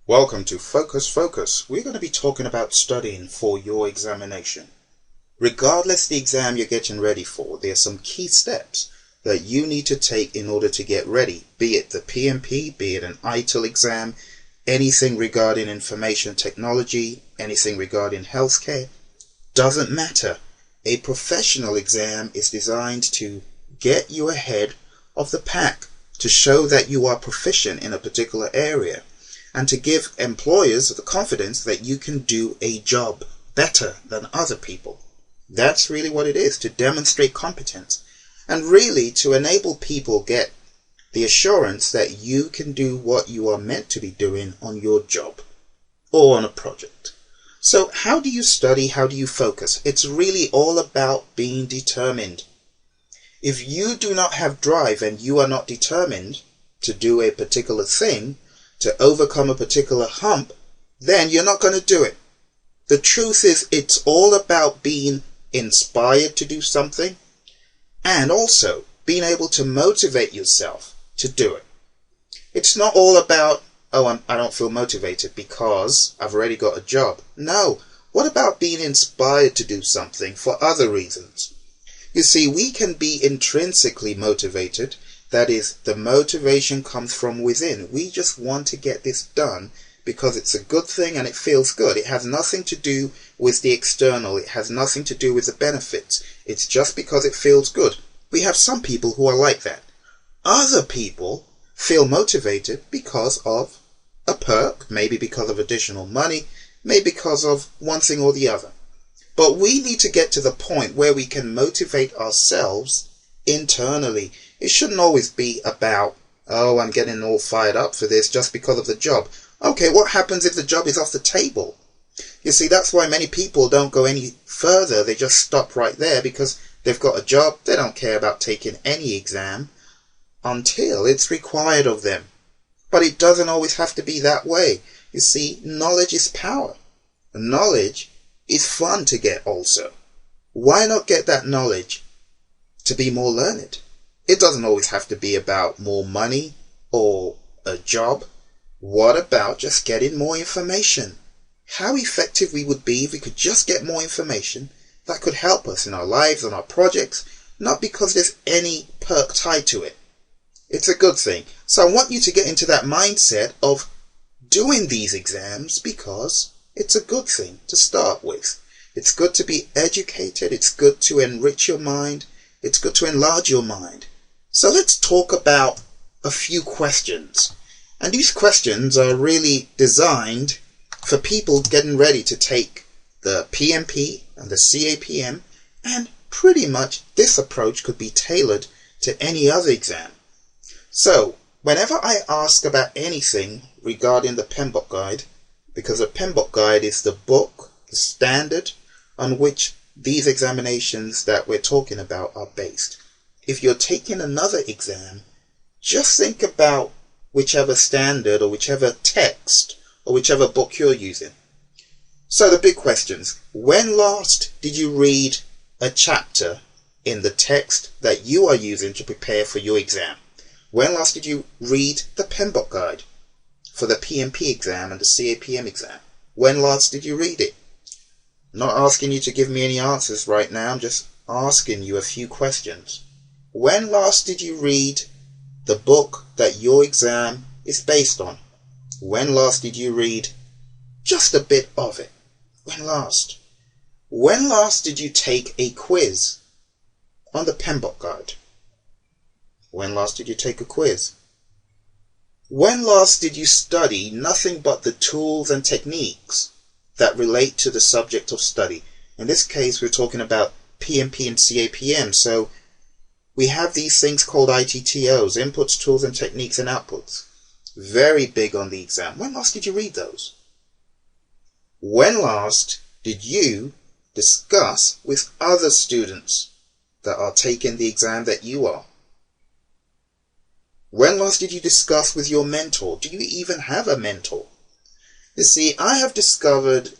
Welcome to Focus. We're going to be talking about studying for your examination. Regardless the exam you're getting ready for, there are some key steps that you need to take in order to get ready, be it the PMP, be it an ITIL exam, anything regarding information technology, anything regarding healthcare. Doesn't matter. A professional exam is designed to get you ahead of the pack, to show that you are proficient in a particular area, and to give employers the confidence that you can do a job better than other people. That's really what it is, to demonstrate competence, and really to enable people get the assurance that you can do what you are meant to be doing on your job or on a project. So how do you study? How do you focus? It's really all about being determined. If you do not have drive and you are not determined to do a particular thing, to overcome a particular hump, then you're not going to do it. The truth is, it's all about being inspired to do something and also being able to motivate yourself to do it. It's not all about, I don't feel motivated because I've already got a job. No. What about being inspired to do something for other reasons? You see, we can be intrinsically motivated. That is, the motivation comes from within. We just want to get this done because it's a good thing and it feels good. It has nothing to do with the external. It has nothing to do with the benefits. It's just because it feels good. We have some people who are like that. Other people feel motivated because of a perk, maybe because of additional money, maybe because of one thing or the other. But we need to get to the point where we can motivate ourselves internally. It shouldn't always be about, I'm getting all fired up for this just because of the job. Okay, what happens if the job is off the table? You see, that's why many people don't go any further. They just stop right there because they've got a job. They don't care about taking any exam until it's required of them. But it doesn't always have to be that way. You see, knowledge is power. Knowledge is fun to get also. Why not get that knowledge to be more learned? It doesn't always have to be about more money or a job. What about just getting more information? How effective we would be if we could just get more information that could help us in our lives and our projects, not because there's any perk tied to it. It's a good thing. So I want you to get into that mindset of doing these exams because it's a good thing to start with. It's good to be educated. It's good to enrich your mind. It's good to enlarge your mind. So let's talk about a few questions. And these questions are really designed for people getting ready to take the PMP and the CAPM, and pretty much this approach could be tailored to any other exam. So whenever I ask about anything regarding the PMBOK guide, because the PMBOK guide is the book, the standard on which these examinations that we're talking about are based. If you're taking another exam, just think about whichever standard or whichever text or whichever book you're using. So the big questions. When last did you read a chapter in the text that you are using to prepare for your exam? When last did you read the PMBOK guide for the PMP exam and the CAPM exam? When last did you read it? I'm not asking you to give me any answers right now. I'm just asking you a few questions. When last did you read the book that your exam is based on? When last did you read just a bit of it? When last? When last did you take a quiz on the PMBOK guide? When last did you take a quiz? When last did you study nothing but the tools and techniques that relate to the subject of study? In this case, we're talking about PMP and CAPM. So we have these things called ITTOs, inputs, tools and techniques and outputs. Very big on the exam. When last did you read those? When last did you discuss with other students that are taking the exam that you are? When last did you discuss with your mentor? Do you even have a mentor? You see, I have discovered,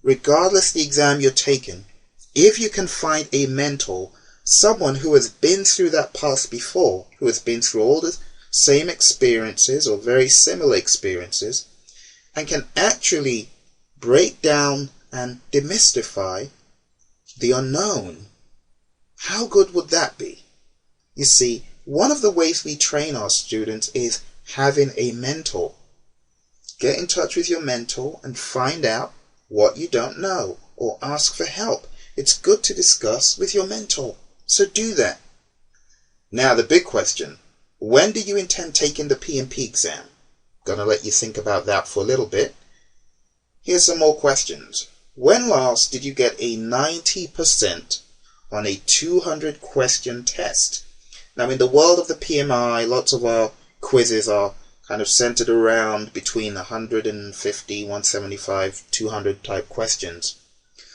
regardless the exam you're taking, if you can find a mentor, someone who has been through that path before, who has been through all the same experiences or very similar experiences, and can actually break down and demystify the unknown, how good would that be? You see, one of the ways we train our students is having a mentor. Get in touch with your mentor and find out what you don't know, or ask for help. It's good to discuss with your mentor, so do that. Now the big question, when do you intend taking the PMP exam? Gonna let you think about that for a little bit. Here's some more questions. When last did you get a 90% on a 200 question test? Now in the world of the PMI, lots of our quizzes are kind of centered around between 150, 175, 200 type questions.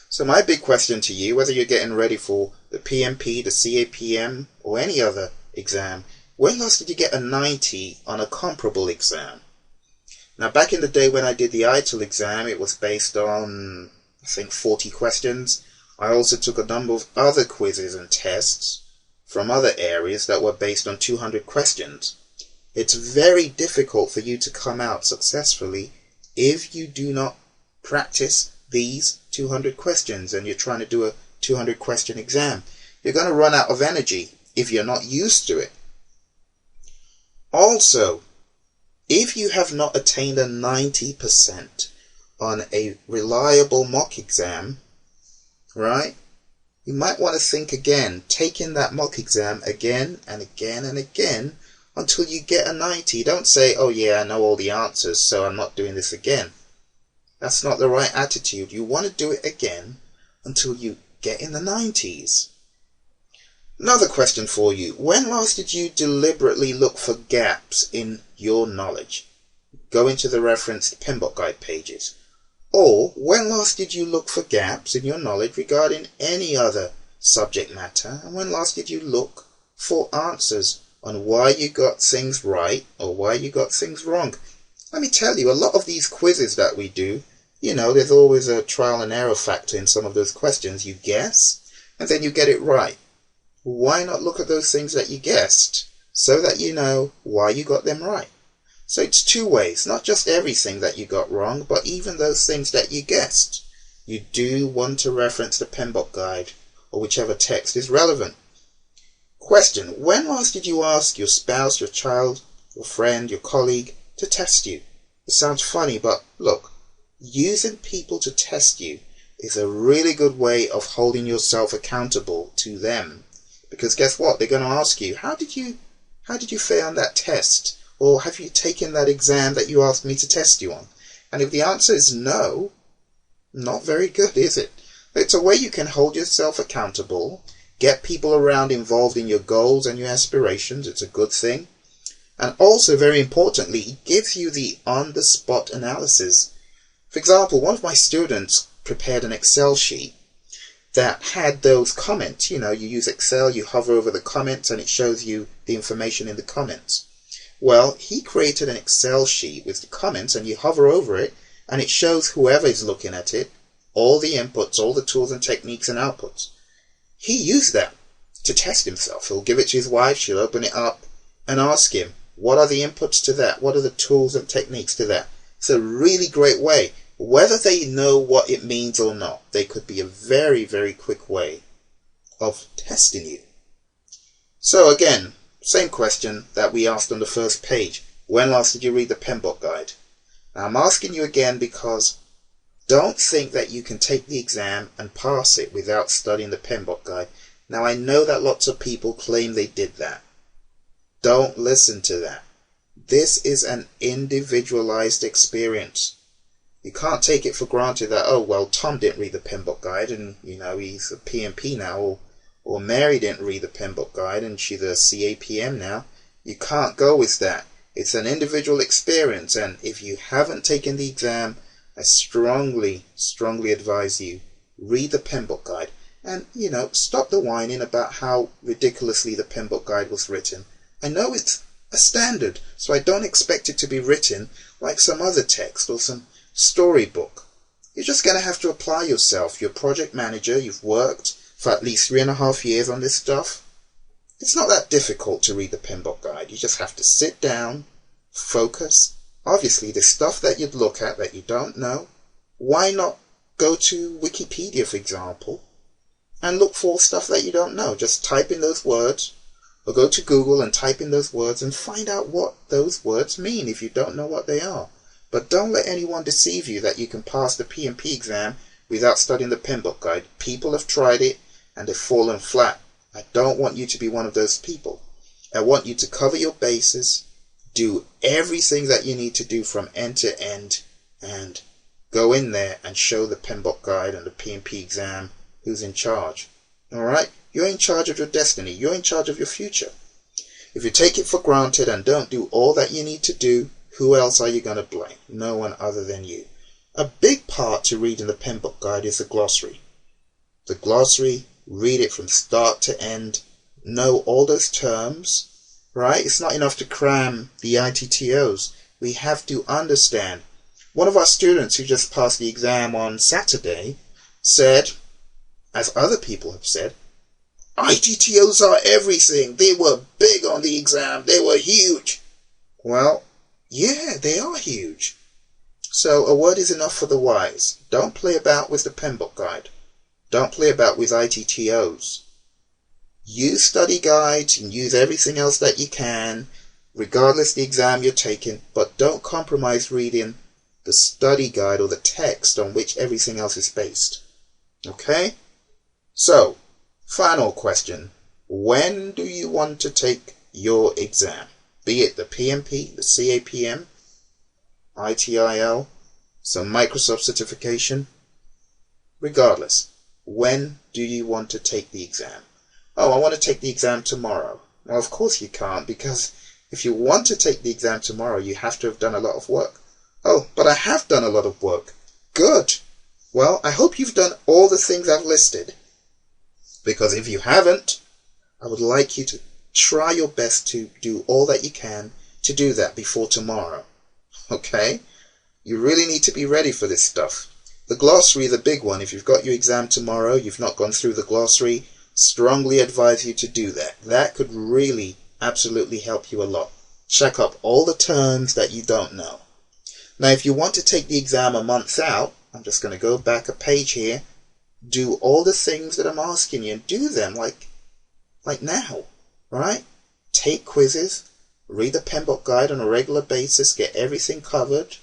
So my big question to you, whether you're getting ready for the PMP, the CAPM, or any other exam, when last did you get a 90 on a comparable exam? Now back in the day when I did the ITIL exam, it was based on, I think, 40 questions. I also took a number of other quizzes and tests from other areas that were based on 200 questions. It's very difficult for you to come out successfully if you do not practice these 200 questions and you're trying to do a 200 question exam. You're going to run out of energy if you're not used to it. Also, if you have not attained a 90% on a reliable mock exam, right, you might want to think again, taking that mock exam again and again and again until you get a 90. Don't say, oh yeah, I know all the answers, so I'm not doing this again. That's not the right attitude. You want to do it again until you get in the 90s. Another question for you. When last did you deliberately look for gaps in your knowledge? Go into the referenced PMBOK guide pages. Or when last did you look for gaps in your knowledge regarding any other subject matter? And when last did you look for answers on why you got things right or why you got things wrong? Let me tell you, a lot of these quizzes that we do, you know, there's always a trial and error factor in some of those questions. You guess, and then you get it right. Why not look at those things that you guessed so that you know why you got them right? So it's two ways, not just everything that you got wrong, but even those things that you guessed. You do want to reference the PMBOK guide or whichever text is relevant. Question, when last did you ask your spouse, your child, your friend, your colleague to test you? It sounds funny, but look, using people to test you is a really good way of holding yourself accountable to them. Because guess what? They're going to ask you, how did you fare on that test? Or have you taken that exam that you asked me to test you on? And if the answer is no, not very good, is it? It's a way you can hold yourself accountable, get people around involved in your goals and your aspirations. It's a good thing. And also, very importantly, it gives you the on-the-spot analysis. For example, one of my students prepared an Excel sheet that had those comments. You know, you use Excel, you hover over the comments and it shows you the information in the comments. Well, he created an Excel sheet with the comments and you hover over it and it shows whoever is looking at it, all the inputs, all the tools and techniques and outputs. He used that to test himself. He'll give it to his wife, she'll open it up and ask him, what are the inputs to that? What are the tools and techniques to that? It's a really great way. Whether they know what it means or not, they could be a very, very quick way of testing you. So again, same question that we asked on the first page. When last did you read the PMBOK guide? Now I'm asking you again because don't think that you can take the exam and pass it without studying the PMBOK guide. Now I know that lots of people claim they did that. Don't listen to that. This is an individualized experience. You can't take it for granted that, oh, well, Tom didn't read the PMBOK guide and, you know, he's a PMP now, or Mary didn't read the PMBOK guide and she's a CAPM now. You can't go with that. It's an individual experience, and if you haven't taken the exam, I strongly, strongly advise you, read the PMBOK guide. And, you know, stop the whining about how ridiculously the PMBOK guide was written. I know it's a standard, so I don't expect it to be written like some other text or some storybook. You're just going to have to apply yourself. You're a project manager, you've worked for at least 3.5 years on this stuff. It's not that difficult to read the PMBOK guide. You just have to sit down, focus, Obviously, the stuff that you'd look at that you don't know, why not go to Wikipedia, for example, and look for stuff that you don't know? Just type in those words, or go to Google and type in those words and find out what those words mean if you don't know what they are. But don't let anyone deceive you that you can pass the PMP exam without studying the pen book guide. People have tried it and they've fallen flat. I don't want you to be one of those people. I want you to cover your bases, do everything that you need to do from end to end, and go in there and show the pen book guide and the PMP exam who's in charge. Alright? You're in charge of your destiny. You're in charge of your future. If you take it for granted and don't do all that you need to do, who else are you going to blame? No one other than you. A big part to reading the pen book guide is the glossary. The glossary, read it from start to end, know all those terms, right? It's not enough to cram the ITTOs. We have to understand. One of our students who just passed the exam on Saturday said, as other people have said, ITTOs are everything. They were big on the exam. They were huge. Well, yeah, they are huge. So a word is enough for the wise. Don't play about with the pen book guide. Don't play about with ITTOs. Use study guides and use everything else that you can, regardless the exam you're taking, but don't compromise reading the study guide or the text on which everything else is based. Okay? So, final question. When do you want to take your exam? Be it the PMP, the CAPM, ITIL, some Microsoft certification. Regardless, when do you want to take the exam? Oh, I want to take the exam tomorrow. Well, of course you can't, because if you want to take the exam tomorrow, you have to have done a lot of work. Oh, but I have done a lot of work. Good. Well, I hope you've done all the things I've listed. Because if you haven't, I would like you to try your best to do all that you can to do that before tomorrow. Okay? You really need to be ready for this stuff. The glossary, the big one. If you've got your exam tomorrow, you've not gone through the glossary, strongly advise you to do that. That could really, absolutely help you a lot. Check up all the terms that you don't know. Now, if you want to take the exam a month out, I'm just going to go back a page here. Do all the things that I'm asking you and do them like now, right? Take quizzes, read the pen book guide on a regular basis, get everything covered,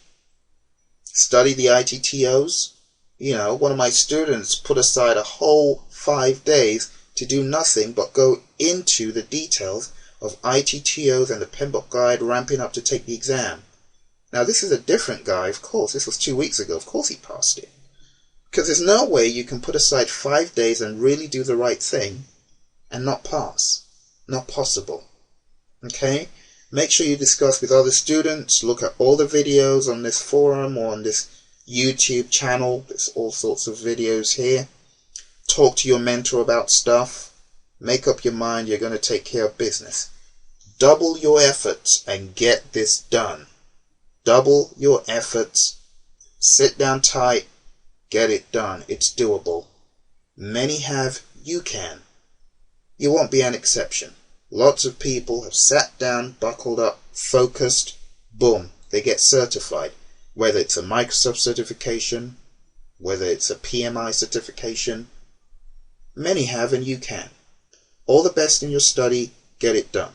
study the ITTOs. You know, one of my students put aside a whole 5 days to do nothing but go into the details of ITTOs and the pen book guide, ramping up to take the exam. Now, this is a different guy, of course. This was 2 weeks ago. Of course he passed it. Because there's no way you can put aside 5 days and really do the right thing and not pass. Not possible. Okay? Make sure you discuss with other students. Look at all the videos on this forum or on this YouTube channel. There's all sorts of videos here. Talk to your mentor about stuff. Make up your mind you're going to take care of business. Double your efforts and get this done. Double your efforts. Sit down tight. Get it done. It's doable. Many have. You can. You won't be an exception. Lots of people have sat down, buckled up, focused. Boom. They get certified. Whether it's a Microsoft certification, whether it's a PMI certification. Many have, and you can. All the best in your study. Get it done.